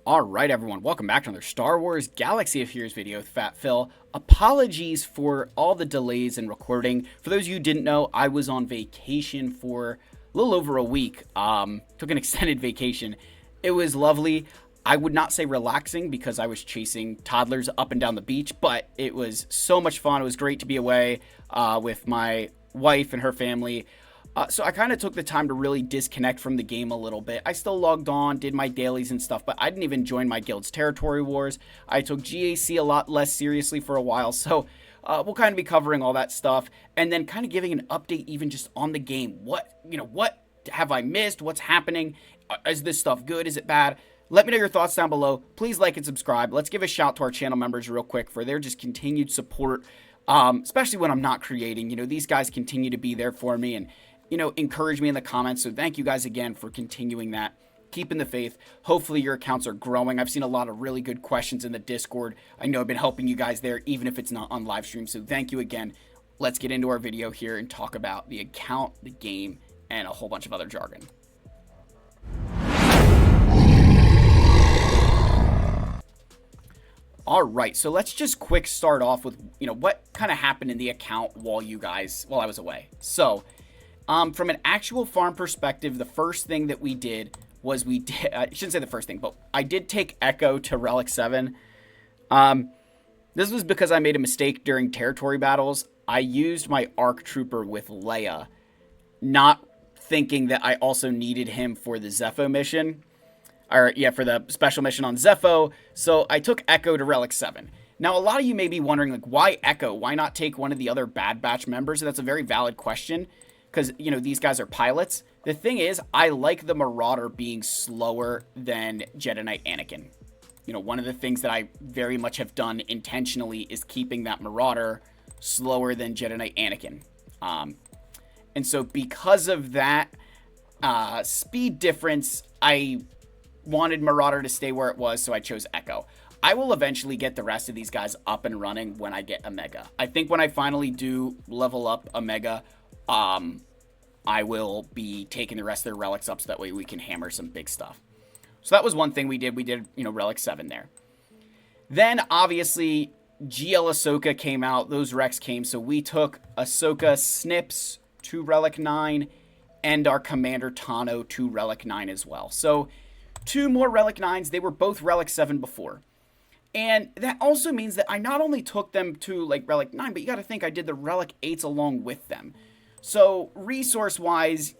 Alright everyone, welcome back to another Star Wars Galaxy of Heroes video with Fat Phil. Apologies for all the delays in recording. For those of you who didn't know, I was on vacation for a little over a week. Took an extended vacation. It was lovely. I would not say relaxing because I was chasing toddlers up and down the beach, but it was so much fun. It was great to be away with my wife and her family. So I kind of took the time to really disconnect from the game a little bit. I still logged on, did my dailies and stuff, but I didn't even join my guild's territory wars. I took GAC a lot less seriously for a while, so we'll kind of be covering all that stuff and then kind of giving an update even just on the game. What have I missed? What's happening? Is this stuff good? Is it bad? Let me know your thoughts down below. Please like and subscribe. Let's give a shout to our channel members real quick for their just continued support, especially when I'm not creating. These guys continue to be there for me and encourage me in the comments. So thank you guys again for continuing that, keeping the faith. Hopefully your accounts are growing. I've seen a lot of really good questions in the Discord. I know I've been helping you guys there, even if it's not on live stream. So thank you again. Let's get into our video here and talk about the account, the game, and a whole bunch of other jargon. All right, so let's just quick start off with, what kind of happened in the account while I was away. So, from an actual farm perspective, the first thing that we did was I shouldn't say the first thing, but I did take Echo to Relic 7. This was because I made a mistake during territory battles. I used my ARC Trooper with Leia, not thinking that I also needed him for the Zepho mission. For the special mission on Zepho. So I took Echo to Relic 7. Now, a lot of you may be wondering, why Echo? Why not take one of the other Bad Batch members? And that's a very valid question. Because, these guys are pilots. The thing is, I like the Marauder being slower than Jedi Knight Anakin. One of the things that I very much have done intentionally is keeping that Marauder slower than Jedi Knight Anakin. And so because of that speed difference, I wanted Marauder to stay where it was, so I chose Echo. I will eventually get the rest of these guys up and running when I get Omega. I think when I finally do level up Omega, I will be taking the rest of their relics up so that way we can hammer some big stuff. So that was one thing we did. We did, Relic 7 there. Then, obviously, GL Ahsoka came out. Those Rex came. So we took Ahsoka Snips to Relic 9 and our Commander Tano to Relic 9 as well. So 2 more Relic 9s. They were both Relic 7 before. And that also means that I not only took them to, Relic 9, but you got to think I did the Relic 8s along with them. So, resource-wise,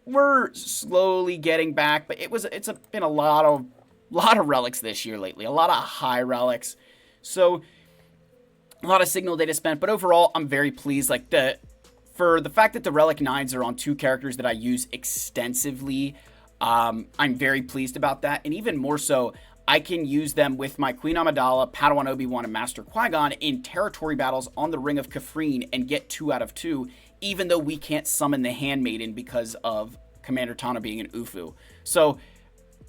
we're slowly getting back, but it's been a lot of relics this year lately. A lot of high relics. So, a lot of signal data spent, but overall, I'm very pleased. For the fact that the Relic 9s are on 2 characters that I use extensively, I'm very pleased about that. And even more so, I can use them with my Queen Amidala, Padawan Obi-Wan, and Master Qui-Gon in territory battles on the Ring of Kafrene and get 2 out of 2, even though we can't summon the Handmaiden because of Commander Tano being an Ufu. So,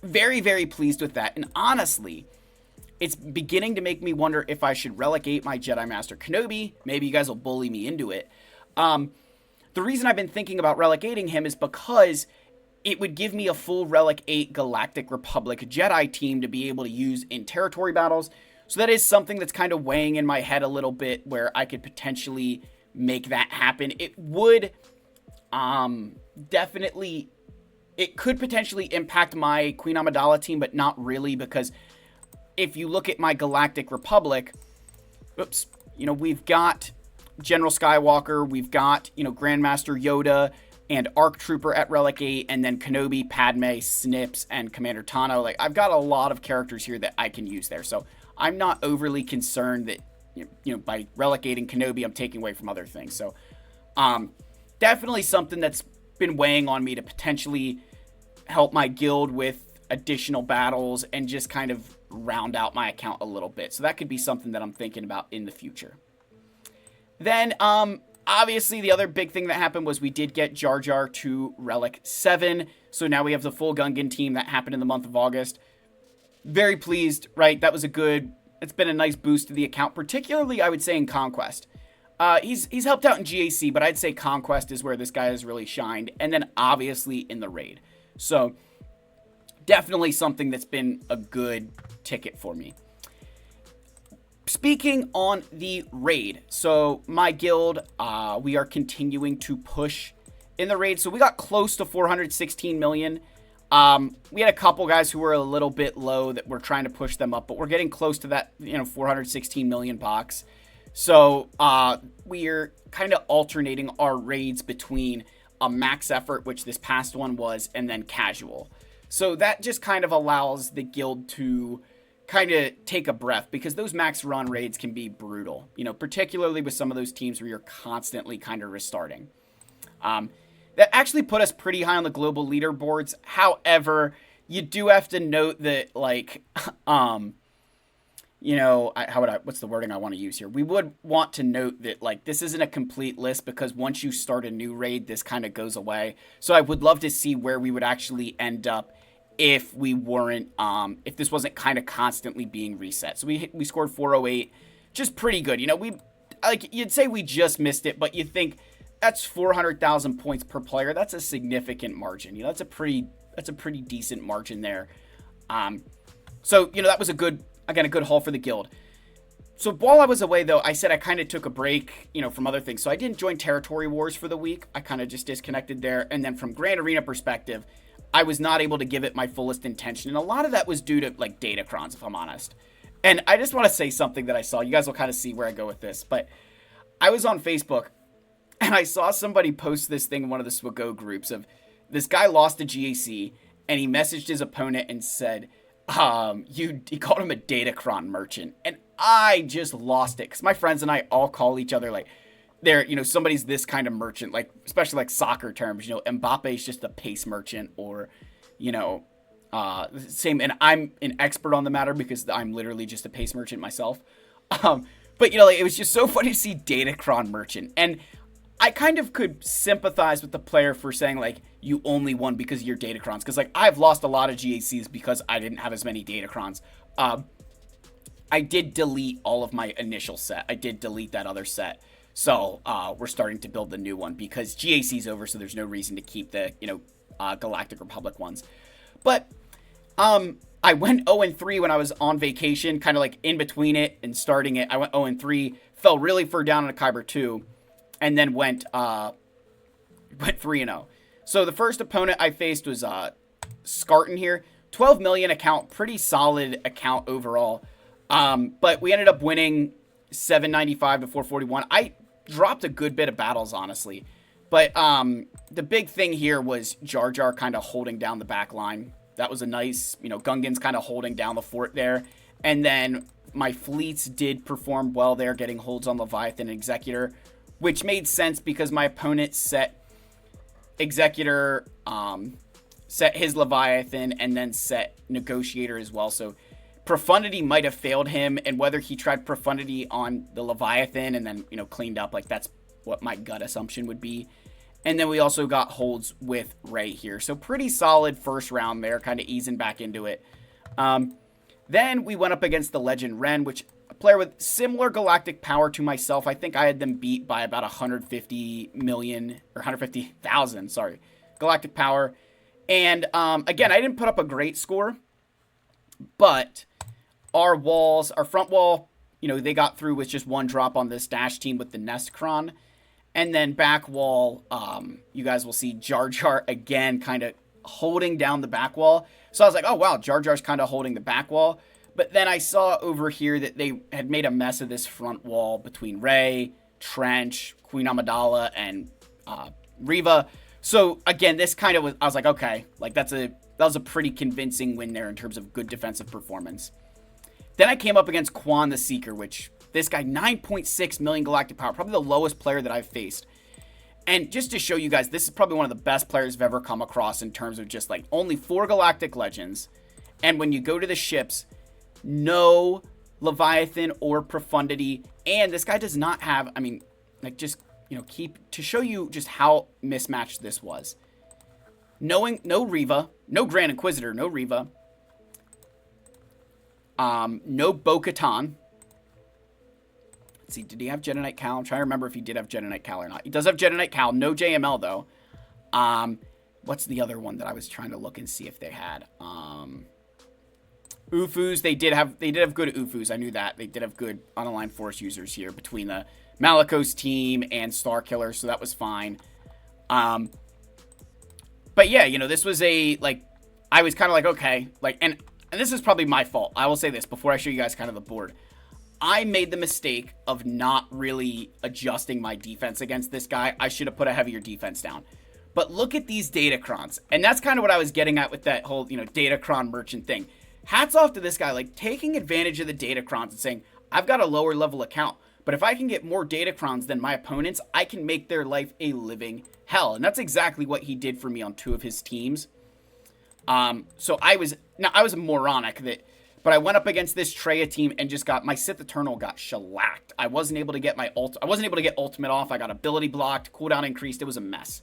very, very pleased with that. And honestly, it's beginning to make me wonder if I should relegate my Jedi Master Kenobi. Maybe you guys will bully me into it. The reason I've been thinking about relegating him is because it would give me a full Relic 8 Galactic Republic Jedi team to be able to use in territory battles. So that is something that's kind of weighing in my head a little bit where I could potentially make that happen. It would it could potentially impact my Queen Amidala team, but not really, because if you look at my Galactic Republic, we've got General Skywalker, we've got, Grandmaster Yoda, and ARC Trooper at Relic 8, and then Kenobi, Padme, Snips, and Commander Tano. I've got a lot of characters here that I can use there. So I'm not overly concerned that, by relegating Kenobi, I'm taking away from other things. So definitely something that's been weighing on me to potentially help my guild with additional battles and just kind of round out my account a little bit. So that could be something that I'm thinking about in the future. Then, obviously, the other big thing that happened was we did get Jar Jar to Relic 7. So now we have the full Gungan team that happened in the month of August. Very pleased, right? It's been a nice boost to the account, particularly, I would say, in Conquest. He's helped out in GAC, but I'd say Conquest is where this guy has really shined. And then, obviously, in the raid. So, definitely something that's been a good ticket for me. Speaking on the raid, so my guild, we are continuing to push in the raid. So we got close to 416 million. We had a couple guys who were a little bit low that we're trying to push them up, but we're getting close to that, 416 million box. So we're kind of alternating our raids between a max effort, which this past one was, and then casual. So that just kind of allows the guild to kind of take a breath, because those max run raids can be brutal, particularly with some of those teams where you're constantly kind of restarting. That actually put us pretty high on the global leaderboards. However, you do have to note that, like, what's the wording I want to use here? We would want to note that, like, this isn't a complete list, because once you start a new raid, this kind of goes away. So I would love to see where we would actually end up if we weren't, if this wasn't kind of constantly being reset. So we scored 408, just pretty good. You'd say we just missed it, but you think that's 400,000 points per player. That's a significant margin. That's a pretty decent margin there. So that was a good haul for the guild. So while I was away, though, I said I kind of took a break, from other things. So I didn't join Territory Wars for the week. I kind of just disconnected there. And then from Grand Arena perspective, I was not able to give it my fullest intention. And a lot of that was due to, like, datacrons, if I'm honest. And I just want to say something that I saw. You guys will kind of see where I go with this. But I was on Facebook, and I saw somebody post this thing in one of the Swago groups of this guy lost a GAC, and he messaged his opponent and said, he called him a datacron merchant. And I just lost it, because my friends and I all call each other, like, they're, somebody's this kind of merchant, like, especially like soccer terms, Mbappe's just a pace merchant, or, same. And I'm an expert on the matter because I'm literally just a pace merchant myself. But, it was just so funny to see datacron merchant. And I kind of could sympathize with the player for saying, like, you only won because of your datacrons. Because, like, I've lost a lot of GACs because I didn't have as many datacrons. I did delete all of my initial set. I did delete that other set. So we're starting to build the new one because GAC's over, so there's no reason to keep the, Galactic Republic ones. But I went 0-3 when I was on vacation, kind of like in between it and starting it. I went 0-3, fell really far down on a Kyber 2, and then went 3-0. So the first opponent I faced was Scarton here. 12 million account, pretty solid account overall. But we ended up winning 795 to 441. I dropped a good bit of battles, honestly. But the big thing here was Jar Jar kind of holding down the back line. That was a nice, Gungan's kind of holding down the fort there. And then my fleets did perform well there, getting holds on Leviathan and Executor, which made sense because my opponent set Executor, set his Leviathan, and then set Negotiator as well. So Profundity might have failed him, and whether he tried Profundity on the Leviathan and then, cleaned up, like, that's what my gut assumption would be. And then we also got holds with Ray here. So pretty solid first round there, kind of easing back into it. Then we went up against the Legend Ren, which a player with similar galactic power to myself. I think I had them beat by about 150 million, or 150,000, sorry, galactic power. And again, I didn't put up a great score, but our walls, our front wall, they got through with just one drop on this dash team with the Nestcron. And then back wall, you guys will see Jar Jar again kind of holding down the back wall. So I was like, oh, wow, Jar Jar's kind of holding the back wall. But then I saw over here that they had made a mess of this front wall between Rey, Trench, Queen Amidala, and Reva. So again, this kind of was, I was like, okay, like that was a pretty convincing win there in terms of good defensive performance. Then I came up against Quan the Seeker, which this guy, 9.6 million galactic power, probably the lowest player that I've faced. And just to show you guys, this is probably one of the best players I've ever come across in terms of just like only 4 galactic legends. And when you go to the ships, no Leviathan or Profundity. And this guy does not have, I mean, like just, keep to show you just how mismatched this was. Knowing no Reva, no Grand Inquisitor, no Reva. No Bo-Katan. Let's see, did he have Jedi Knight Cal? I'm trying to remember if he did have Jedi Knight Cal or not. He does have Jedi Knight Cal. No JML, though. what's the other one that I was trying to look and see if they had? Ufus, they did have good Ufus. I knew that. They did have good unaligned force users here between the Malicos team and Starkiller, so that was fine. But yeah, you know, this was I was kind of like, okay, like, and this is probably my fault. I will say this before I show you guys kind of the board. I made the mistake of not really adjusting my defense against this guy. I should have put a heavier defense down. But look at these Datacrons. And that's kind of what I was getting at with that whole, you know, Datacron merchant thing. Hats off to this guy, like taking advantage of the Datacrons and saying, I've got a lower level account, but if I can get more Datacrons than my opponents, I can make their life a living hell. And that's exactly what he did for me on 2 of his teams. So I was moronic but I went up against this Treya team and just got, my Sith Eternal got shellacked. I wasn't able to get ultimate off. I got ability blocked, cooldown increased. It was a mess.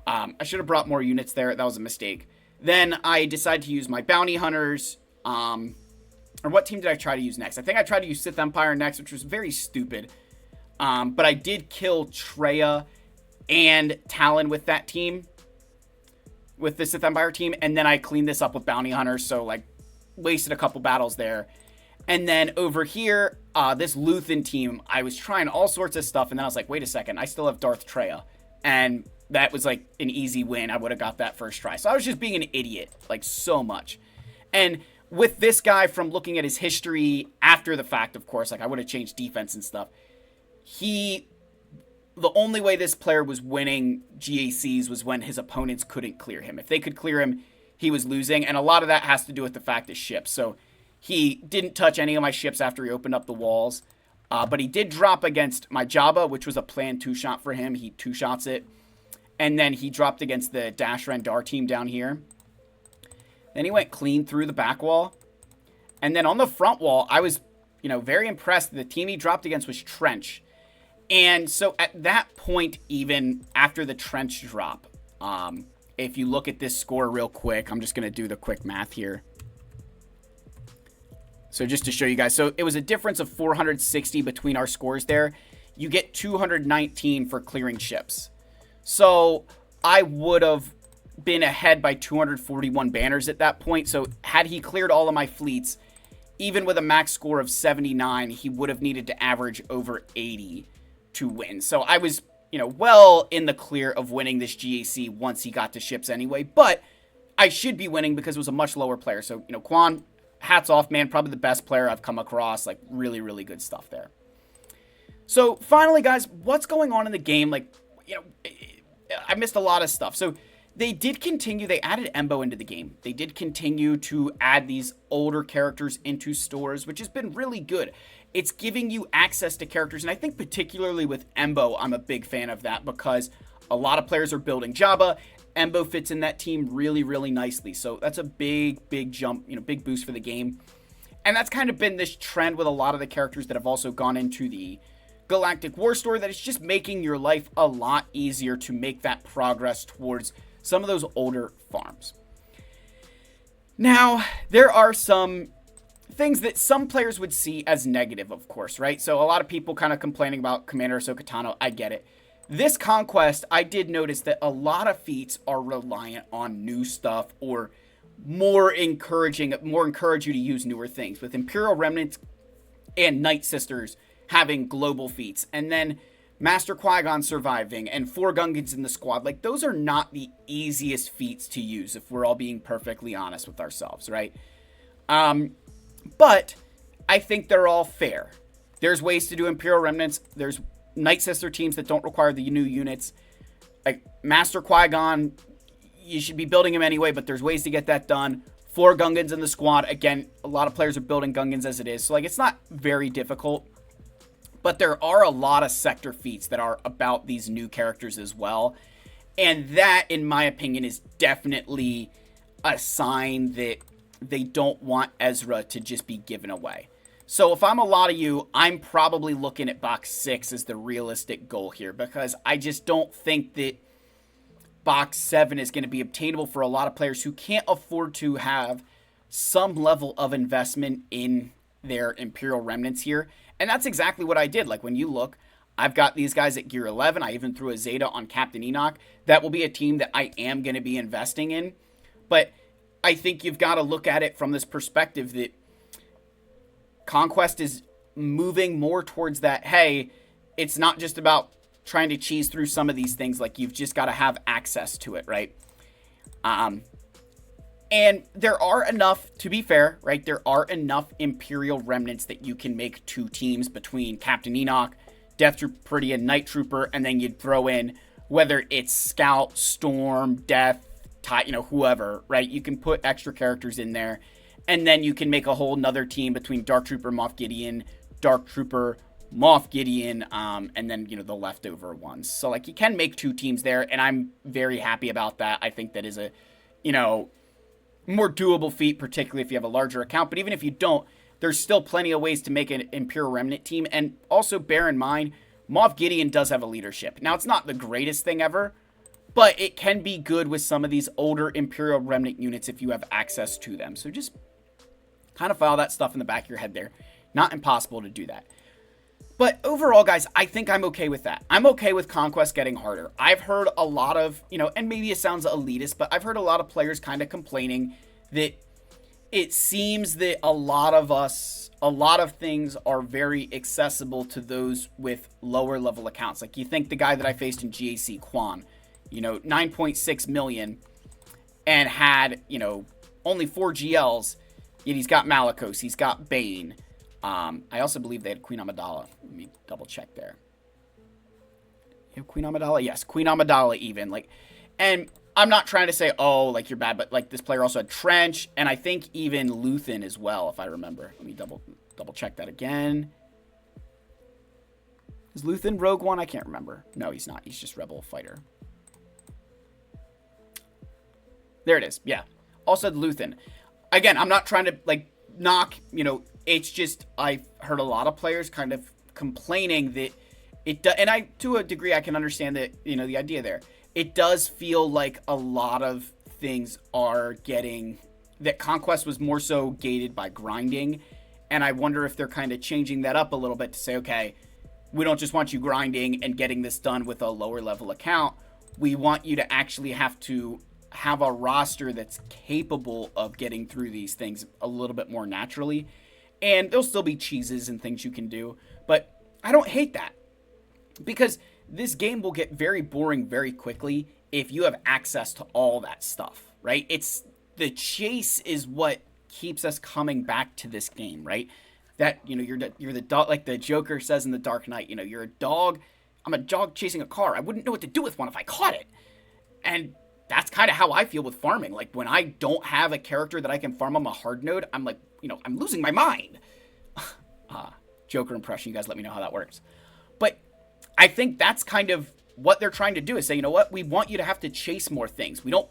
I should have brought more units there. That was a mistake. Then I decided to use my bounty hunters. Or what team did I try to use next? I think I tried to use Sith Empire next, which was very stupid. But I did kill Treya and Talon with that team, with the Sith Empire team, and then I cleaned this up with bounty hunters, so like wasted a couple battles there. And then over here, this Luthen team, I was trying all sorts of stuff, and then I was like, wait a second, I still have Darth Treya, and that was like an easy win. I would have got that first try. So I was just being an idiot, like so much. And with this guy, from looking at his history after the fact, of course, like I would have changed defense and stuff. The only way this player was winning GACs was when his opponents couldn't clear him. If they could clear him, he was losing. And a lot of that has to do with the fact of ships. So he didn't touch any of my ships after he opened up the walls. But he did drop against my Jabba, which was a planned 2-shot for him. He 2-shots it. And then he dropped against the Dash Rendar team down here. Then he went clean through the back wall. And then on the front wall, I was, you know, very impressed. The team he dropped against was Trench. And so at that point, even after the Trench drop, if you look at this score real quick, I'm just going to do the quick math here. So just to show you guys, so it was a difference of 460 between our scores there. You get 219 for clearing ships. So I would have been ahead by 241 banners at that point. So had he cleared all of my fleets, even with a max score of 79, he would have needed to average over 80 to win. So I was, you know, well in the clear of winning this GAC once he got to ships anyway, but I should be winning because it was a much lower player. So, you know, Quan, hats off, man, probably the best player I've come across. Like, really, really good stuff there. So finally, guys, what's going on in the game? Like, you know, I missed a lot of stuff. So they did continue, they added Embo into the game. They did continue to add these older characters into stores, which has been really good. It's giving you access to characters, and I think particularly with Embo, I'm a big fan of that because a lot of players are building Jabba. Embo fits in that team really, really nicely. So that's a big, big jump, you know, big boost for the game. And that's kind of been this trend with a lot of the characters that have also gone into the Galactic War Store, that it's just making your life a lot easier to make that progress towards some of those older farms. Now, there are some things that some players would see as negative, of course, right? So a lot of people kind of complaining about Commander Ahsoka Tano. I get it. This Conquest, I did notice that a lot of feats are reliant on new stuff or more encourage you to use newer things, with Imperial Remnants and Night Sisters having global feats, and then Master Qui-Gon surviving, and 4 Gungans in the squad. Like, those are not the easiest feats to use, if we're all being perfectly honest with ourselves, right? But I think they're all fair. There's ways to do Imperial Remnants. There's Night Sister teams that don't require the new units. Like, Master Qui-Gon, you should be building him anyway, but there's ways to get that done. 4 Gungans in the squad. Again, a lot of players are building Gungans as it is. So, like, it's not very difficult. But there are a lot of sector feats that are about these new characters as well. And that, in my opinion, is definitely a sign that they don't want Ezra to just be given away. So if I'm a lot of you, I'm probably looking at box 6 as the realistic goal here, because I just don't think that box 7 is going to be obtainable for a lot of players who can't afford to have some level of investment in their Imperial Remnants here. And that's exactly what I did. Like, when you look, I've got these guys at gear 11. I even threw a Zeta on Captain Enoch. That will be a team that I am going to be investing in. But I think you've got to look at it from this perspective that Conquest is moving more towards that, hey, it's not just about trying to cheese through some of these things. Like, you've just got to have access to it, right? And there are enough, to be fair, right? There are enough Imperial remnants that you can make two teams between Captain Enoch, Death Trooper, and Night Trooper, and then you'd throw in whether it's Scout, Storm, Death, whoever, right? You can put extra characters in there, and then you can make a whole nother team between Dark Trooper, Moff Gideon, Dark Trooper, Moff Gideon, and then, the leftover ones. So, like, you can make two teams there, and I'm very happy about that. I think that is a, more doable feat, particularly if you have a larger account. But even if you don't, there's still plenty of ways to make an Imperial Remnant team. And also bear in mind, Moff Gideon does have a leadership. Now, it's not the greatest thing ever, but it can be good with some of these older Imperial Remnant units if you have access to them. So just kind of file that stuff in the back of your head there. Not impossible to do that. But overall, guys, I think I'm okay with that. I'm okay with Conquest getting harder. I've heard a lot of, and maybe it sounds elitist, but I've heard a lot of players kind of complaining that it seems that a lot of things are very accessible to those with lower level accounts. Like, you think the guy that I faced in GAC, Quan, 9.6 million and had, only 4 GLs, yet he's got Malicos, he's got Bane. I also believe they had Queen Amidala. Let me double check there. You have Queen Amidala? Yes, Queen Amidala even. And I'm not trying to say, you're bad, but, this player also had Trench, and I think even Luthen as well, if I remember. Let me double check that again. Is Luthen Rogue One? I can't remember. No, he's not. He's just Rebel Fighter. There it is. Yeah. Also Luthen. Again, I'm not trying to, knock, it's just, I've heard a lot of players kind of complaining that and to a degree, I can understand that, the idea there. It does feel like a lot of things are that Conquest was more so gated by grinding, and I wonder if they're kind of changing that up a little bit to say, okay, we don't just want you grinding and getting this done with a lower level account. We want you to actually have to have a roster that's capable of getting through these things a little bit more naturally. And there'll still be cheeses and things you can do, but I don't hate that, because this game will get very boring very quickly if you have access to all that stuff, right? It's the chase is what keeps us coming back to this game, right? That, you're the dog, like the Joker says in The Dark Knight, you're a dog. I'm a dog chasing a car. I wouldn't know what to do with one if I caught it. And that's kind of how I feel with farming. Like, when I don't have a character that I can farm on my hard node, I'm like, I'm losing my mind. Joker impression, you guys let me know how that works. But I think that's kind of what they're trying to do, is say, what? We want you to have to chase more things. We don't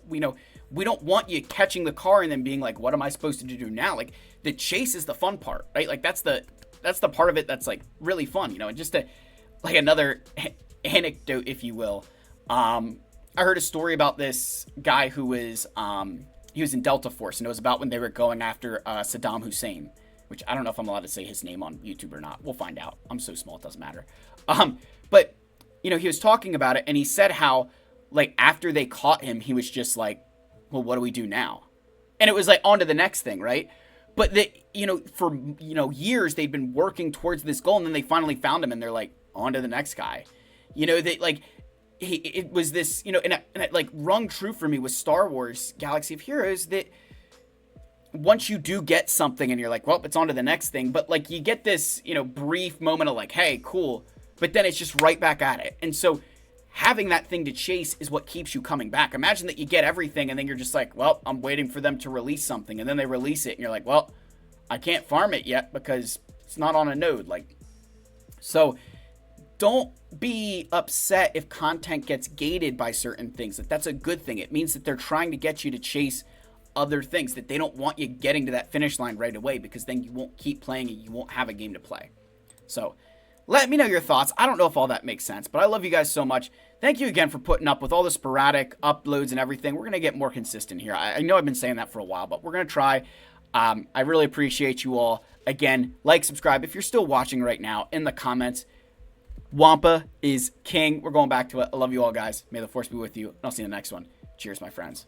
want you catching the car and then being like, what am I supposed to do now? Like, the chase is the fun part, right? Like, that's the part of it that's, like, really fun, and just another anecdote, if you will. I heard a story about this guy who was, he was in Delta Force, and it was about when they were going after Saddam Hussein, which I don't know if I'm allowed to say his name on YouTube or not. We'll find out. I'm so small, it doesn't matter. But, he was talking about it, and he said how, after they caught him, he was just like, well, what do we do now? And it was on to the next thing, right? But for, years they'd been working towards this goal, and then they finally found him, and they're like, on to the next guy. It was this, and it rung true for me with Star Wars Galaxy of Heroes, that once you do get something and you're like, well, it's on to the next thing, but you get this, brief moment of hey, cool, but then it's just right back at it. And so having that thing to chase is what keeps you coming back. Imagine that you get everything and then you're just like, well, I'm waiting for them to release something, and then they release it and you're like, well, I can't farm it yet because it's not on a node. So don't be upset if content gets gated by certain things. That's a good thing. It means that they're trying to get you to chase other things, that they don't want you getting to that finish line right away, because then you won't keep playing and you won't have a game to play. So let me know your thoughts. I don't know if all that makes sense, but I love you guys so much. Thank you again for putting up with all the sporadic uploads and everything. We're going to get more consistent here. I know I've been saying that for a while, but we're going to try. I really appreciate you all. Again, like, subscribe. If you're still watching right now, in the comments, Wampa is king. We're going back to it. I love you all, guys. May the force be with you. And I'll see you in the next one. Cheers, my friends.